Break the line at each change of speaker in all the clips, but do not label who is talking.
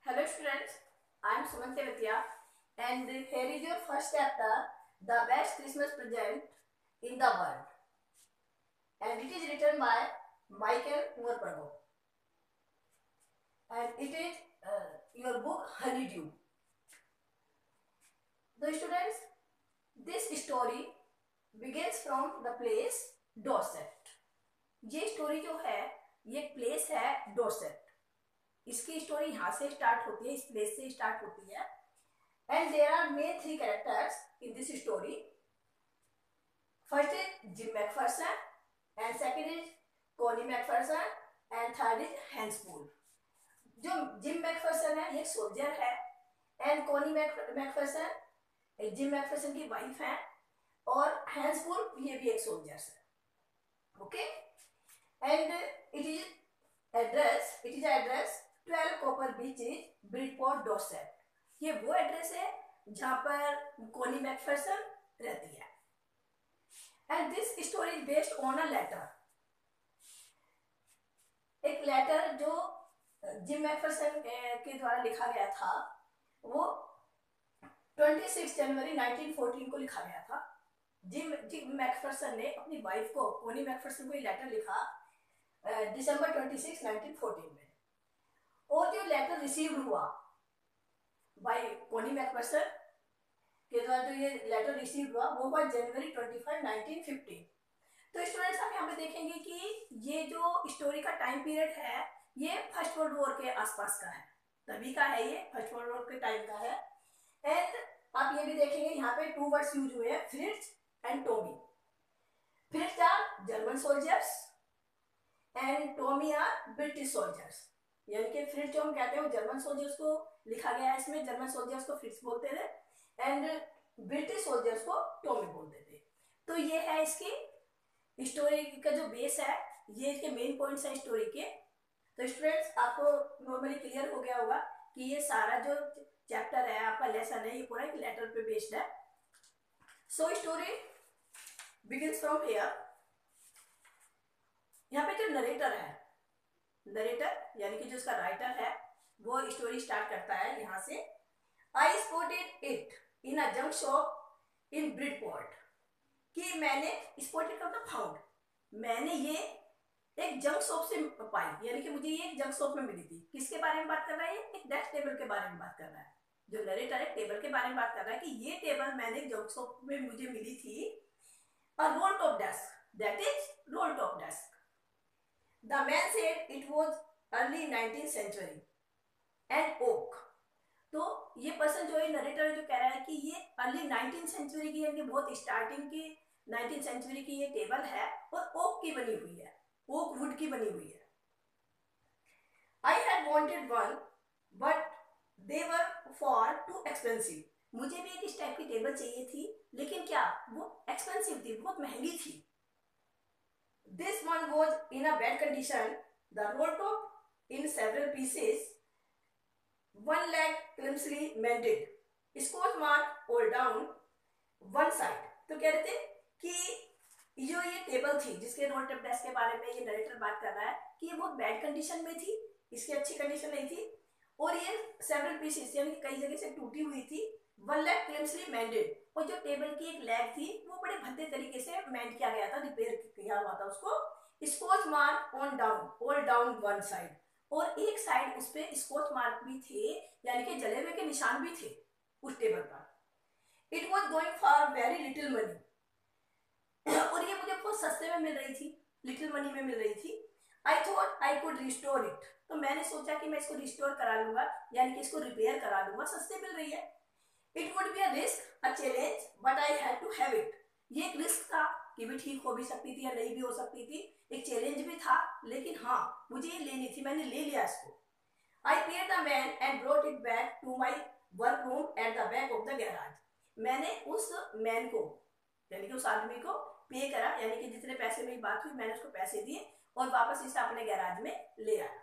Hello students, I am Suman Tevatia and here is your first chapter, The Best Christmas Present in the World, and it is written by Michael Moorpargo and it is your book Honeydew. The students, this story begins from the place Dorset. ये story जो है ये place है Dorset. इसकी story यहाँ से start होती है, इस प्लेस से स्टार्ट होती है. And there are main three characters in this story. First is Jim McPherson and second is Connie McPherson and third is Hanspool. जो जिम मैकफर्सन है ये सोल्जर है and Connie McPherson Jim McPherson की wife है और Hanspool ये भी एक सोल्जर है. Okay and it is address 12 Copper Beeches Bridport Dorset. ये वो एड्रेस है जहां पर कॉनी मैकफर्सन रहती है. And this story is based on a letter. एक लेटर जो जिम मैकफर्सन के द्वारा लिखा गया था वो 26 जनवरी 1914 को लिखा गया था. जिम मैकफर्सन ने अपनी वाइफ को कॉनी मैकफर्सन को ये लेटर लिखा दिसंबर 26, 1914 में. और जो लेटर रिसीव हुआ बाय कॉनी मैकफर्सन के द्वारा जो ये लेटर रिसीव हुआ वो हुआ जनवरी 25, 1915. तो स्टूडेंट्स आप यहाँ पे देखेंगे कि ये जो स्टोरी का टाइम पीरियड है ये फर्स्ट वर्ल्ड वॉर के आसपास का है, तभी का है, ये फर्स्ट वर्ल्ड वॉर के टाइम का है. एंड आप ये भी देखेंगे यहाँ पे टू वर्ड्स यूज हुए हैं, Fritz and Tommy. Fritz are German soldiers and Tommy are British soldiers. यानी कि फ्रिट्ज जो हम कहते हैं वो जर्मन सोल्जर्स को लिखा गया है, इसमें जर्मन सोल्जर्स को फ्रिट्ज बोलते थे एंड ब्रिटिश सोल्जर्स को टॉमी बोलते थे. तो ये है इसकी स्टोरी का जो बेस है, ये इसके मेन पॉइंट्स हैं स्टोरी के. तो स्टूडेंट्स आपको नॉर्मली क्लियर हो गया होगा कि ये सारा जो चैप्टर है आपका लेसन है ये पूरा एक लेटर पे बेस्ड है. So story begins from here. यहाँ पे जो नरेटर है, नरेटर यानी कि जो उसका राइटर है वो स्टोरी स्टार्ट करता है यहाँ से. आई spotted it in a junk shop in Bridport. कि मैंने स्पॉटेड का मतलब फाउंड, मैंने ये एक जंक शॉप से पाई, यानी कि मुझे ये एक जंक शॉप में मिली थी. किसके बारे में बात कर रहा है? एक डेस्क टेबल के बारे में बात कर रहा है. जो नरेटर है टेबल के बारे में बात कर रहा है कि ये टेबल मैंने जंक शॉप में मुझे मिली थी. A role top desk, that is role top desk. The man said it was early 19th century and oak. तो ये पर्सन जो है नरेटर जो कह रहा है कि ये अर्ली 19th सेंचुरी की, यानी बहुत स्टार्टिंग की 19th सेंचुरी की ये टेबल है और ओक की बनी हुई है, ओक वुड की बनी हुई है. I had wanted one but they were far too expensive. मुझे भी एक इस टाइप की टेबल चाहिए थी लेकिन क्या वो एक्सपेंसिव थी, बहुत महंगी थी. This one was in a bad condition. The roll top in several pieces. One leg clumsily mended. Scotch mark all down one side. तो कह रहे थे कि जो ये टेबल थी जिसके रोल टॉप डेस्क के बारे में ये नरेटर बात कर रहा है कि ये बहुत बैड कंडीशन में थी, इसकी अच्छी कंडीशन नहीं थी और ये सेवरल पीसेस यानी कई जगह से टूटी हुई थी. One leg clumsily mended. और जो टेबल की एक लेग थी वो बड़े भद्दे तरीके से मेंड किया गया था, रिपेयर किया हुआ था उसको. Scotch mark on down all down one side. और एक साइड उस पे स्कॉच मार्क भी थे, यानी कि जले हुए के निशान भी थे उस टेबल पर. It was going for very little money. और ये मुझे बहुत सस्ते में मिल रही थी, लिटिल मनी में मिल रही थी. I thought I could restore it. तो मैंने सोचा कि मैं इसको रिस्टोर करा लूंगा, यानी कि इसको रिपेयर करा लूंगा, सस्ते मिल रही है. It would be a risk, a challenge, but I had to have it. ये एक रिस्क था कि भी ठीक हो भी सकती थी या नहीं भी हो सकती थी, एक चैलेंज भी था, लेकिन हाँ मुझे ये लेनी थी, मैंने ले लिया इसको. I paid the man and brought it back to my workroom at the back of the garage. मैंने उस मैन को यानी कि उस आदमी को पे करा, यानी कि जितने पैसे मेरी बात हुई मैंने उसको पैसे दिए और वापस इसे अपने गैराज में ले आया.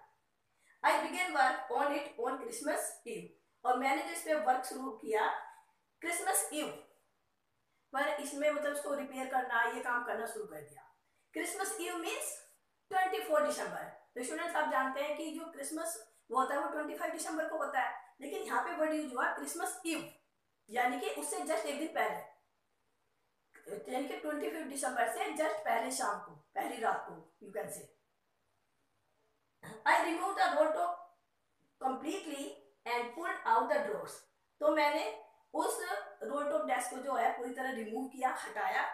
I began work on it on Christmas Eve. और मैंने जो इस पे वर्क शुरू किया क्रिसमस ईव पर, इसमें मतलब उसको रिपेयर करना ये काम करना शुरू कर दिया. क्रिसमस ईव मीन्स 24 दिसंबर. तो स्टूडेंट्स आप जानते हैं कि जो क्रिसमस वो होता है वो 25 दिसंबर को होता है, लेकिन यहाँ पे वर्ड यूज हुआ क्रिसमस ईव, यानी कि उससे जस्ट एक दिन पहले, यानी कि 25 दिसंबर से जस्ट पहले शाम को, पहली रात को you can say. I remove the role top completely and pulled out the drawers. तो मैंने उस रोल टॉप डेस्क को जो है पूरी तरह रिमूव किया, हटाया,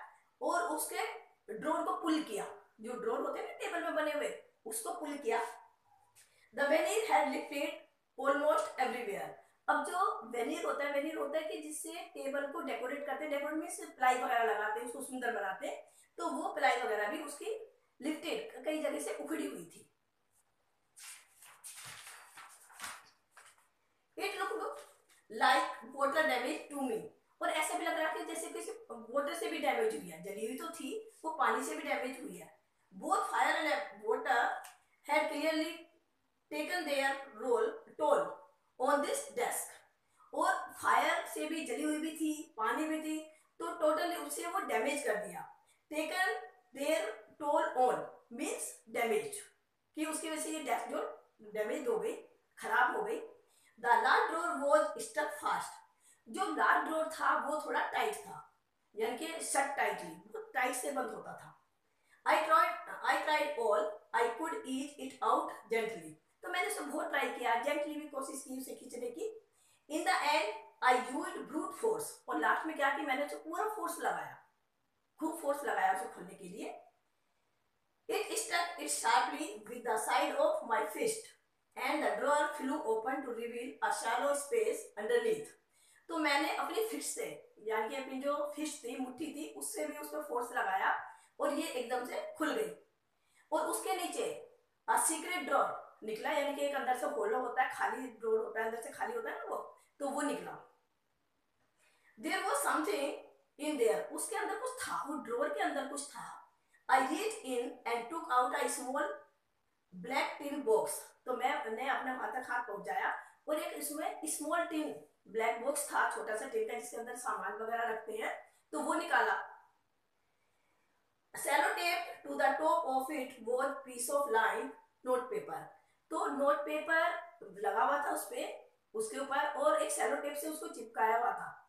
और उसके ड्रॉर को पुल किया, जो ड्रॉर होते हैं ना टेबल में बने हुए, उसको पुल किया। The vernier had lifted almost everywhere. अब जो वेनियर होता है कि जिससे टेबल को डेकोरेट करते हैं, डेकोरेट में प्लाई वगैरह लगाते हैं, उसको सुंदर बनाते हैं, तो वो प्लाई वगैरह भी उसकी लिफ्टेड कई जगह से उखड़ी हुई थी। It look like water damage to me, और ऐसा भी लग रहा है कि जैसे किसी वाटर से भी डैमेज हुई है, जली हुई तो थी, वो पानी से भी डैमेज हुई है। Both fire and water had clearly taken their toll on this desk, और फायर से भी जली हुई भी थी, पानी भी थी, तो टोटली उससे वो डैमेज कर दिया। Taken their toll on means damage, कि उसकी वजह से ये डेस्क जो डैमेज हो गई, खराब हो गई। The last drawer was stuck fast, जो लास्ट ड्रॉर था वो थोड़ा टाइट था, यानी कि शट टाइटली, बहुत टाइट से बंद होता था। I tried all I could ease it out gently, तो मैंने उसे बहुत ट्राई किया, जेंटली भी कोशिश की उसे खींचने की। In the and I used brute force, और लास्ट में क्या कि मैंने उसे पूरा फोर्स लगाया, खूब फोर्स लगाया उसे खोलने के लिए। It stuck it sharply with the side of my fist and the drawer flew open to reveal a shallow space underneath. तो मैंने अपनी फिस्ट से, यानी कि अपनी जो फिस्ट थी, मुट्ठी थी, उससे भी उस पर फोर्स लगाया, और ये एकदम से खुल गई, और उसके नीचे सीक्रेट ड्रॉर निकला, यानी कि एक अंदर से होलो होता है, खाली ड्रॉर होता है, अंदर से खाली होता है ना वो, तो वो निकला। There was something in there, उसके अंदर कुछ था, वो ड्रॉर के अंदर कुछ था। I reach in and took out a small black tin box, तो मैंने अपने हाथ तक हाथ पहुंचाया, और एक इसमें स्मॉल टिन ब्लैक बॉक्स था, छोटा सा टिन का, जिसके अंदर सामान वगैरह रखते हैं, तो वो निकाला। Sellotape to the top of it was piece of line note paper, तो नोट पेपर लगा हुआ था उस पे, उसके ऊपर, और एक सेलोटेप से उसको चिपकाया हुआ था।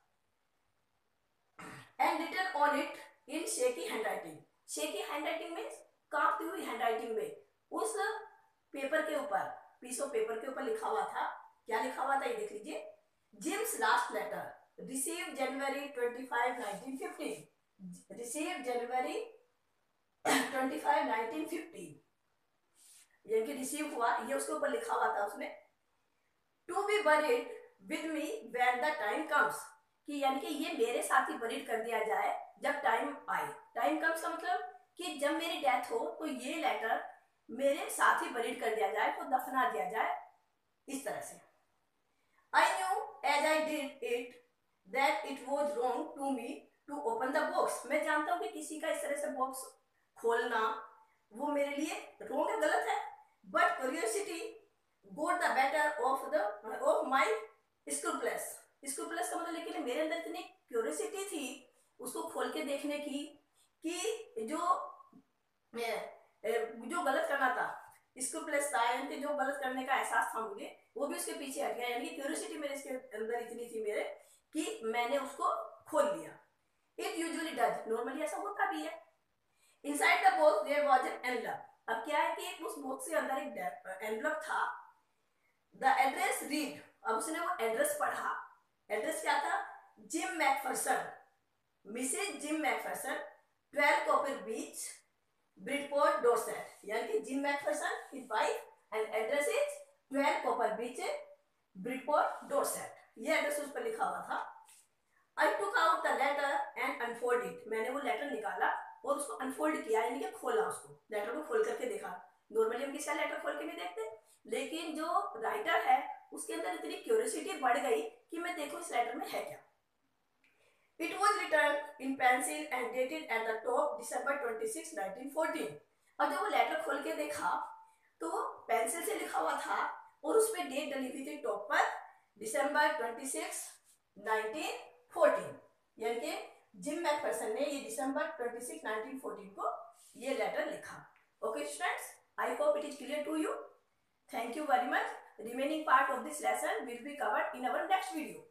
And written on it in shaky handwriting, shaky handwriting means कांपती हुई हैंडराइटिंग में उस पेपर के ऊपर, पीस ऑफ पेपर के ऊपर लिखा हुआ था। क्या लिखा हुआ था ये देख लीजिए। जिम्स लास्ट लेटर रिसीव्ड जनवरी 25, 1915, रिसीव्ड जनवरी 25, 1915, यानी कि रिसीव हुआ, ये उसके ऊपर लिखा हुआ था उसमें। To be buried with me when the time comes, कि यानी कि ये मेरे साथ ही बरीड कर दिया जाए जब टाइम आए। टाइम कम्स का मतलब कि जब मेरी डेथ हो तो ये लेटर मेरे साथ ही बरीड कर दिया जाए, तो दफना दिया जाए, इस तरह से। I knew as I did it that it was wrong to me to open the box, मैं जानता हूँ कि किसी का इस तरह से बॉक्स खोलना वो मेरे लिए रॉन्ग है, गलत है, but curiosity got the better of my scruples, scruples का मतलब, लेकिन मेरे अंदर इतनी क्यूरियोसिटी थी उसको खोल के देखने की, कि जो गलत करना था, स्क्रूपलेस था, यानी कि जो गलत करने का एहसास था मुझे, वो भी उसके पीछे हट गया, यानी कि क्यूरियोसिटी मेरे इसके अंदर इतनी थी मेरे, कि मैंने उसको खोल लिया। इट यूजुअली डज, नॉर्मली ऐसा होता भी है। Inside the box there was an envelope, अब क्या है कि उस बॉक्स के अंदर एक एनवलप था। The address read, अब उसने वो एड्रेस पढ़ा, एड्रेस क्या था, Jim McPherson, Mrs Jim McPherson, 12 Copper Beech, Bridport, Dorset, यानी कि Jim McPherson his wife and address is 12 Copper Beech, Bridport, Dorset, ये एड्रेस उस पर लिखा हुआ था। I took out the letter and unfolded it, मैंने वो लेटर निकाला और उसको अनफोल्ड किया, यानी कि खोला, उसको लेटर को खोल करके देखा। नॉर्मली हम किसी लेटर खोल के नहीं देखते, लेकिन जो राइटर है उसके अंदर इतनी क्यूरियोसिटी बढ़ गई कि मैं देखूं इस लेटर में है क्या। It was return in pencil and dated at the top December 26, 1914, और जब वो लेटर खोल के देखा तो पेंसिल से लिखा हुआ था, और उस पर डेट डली हुई थी टॉप पर, December 26, 1914, यानी कि जिम मैकफरसन ने ये December 26, 1914 को ये लेटर लिखा। Okay students, I hope it is clear to you. Thank you very much. remaining part of this lesson will be covered in our next video.